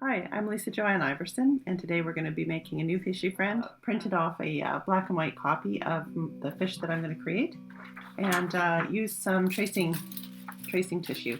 Hi, I'm Leesajoann Iverson, and today we're going to be making a new fishy friend. Printed off a black and white copy of the fish that I'm going to create, and use some tracing tissue.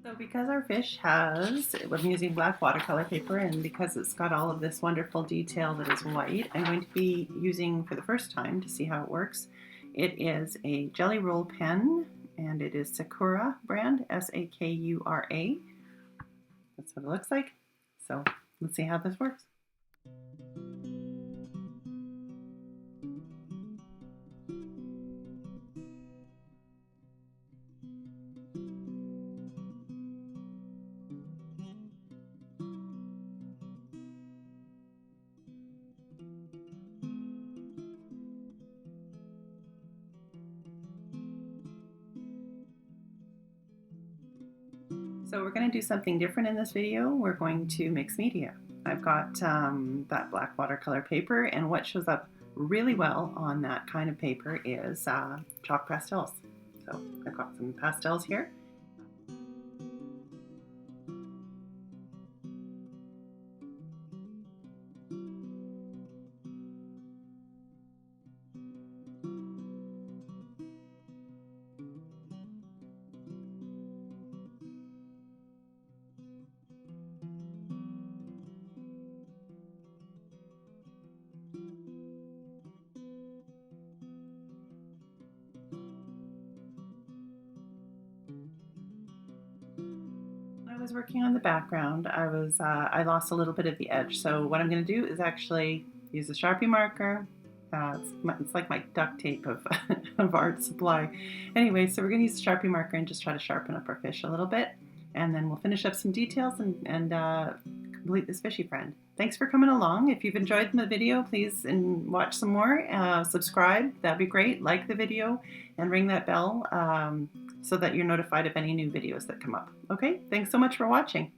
So because our fish I'm using black watercolor paper, and because it's got all of this wonderful detail that is white, I'm going to be using for the first time to see how it works. It is a jelly roll pen, and it is Sakura brand, Sakura. That's what it looks like. So let's see how this works. So we're going to do something different in this video. We're going to mix media. I've got that black watercolor paper, and what shows up really well on that kind of paper is chalk pastels. So I've got some pastels here. When I was working on the background, I lost a little bit of the edge. So what I'm going to do is actually use a Sharpie marker. It's like my duct tape of, of art supply. Anyway, so we're going to use a Sharpie marker and just try to sharpen up our fish a little bit. And then we'll finish up some details and complete this fishy friend. Thanks for coming along. If you've enjoyed the video, please watch some more. Subscribe, that'd be great. Like the video and ring that bell so that you're notified of any new videos that come up. Okay, thanks so much for watching.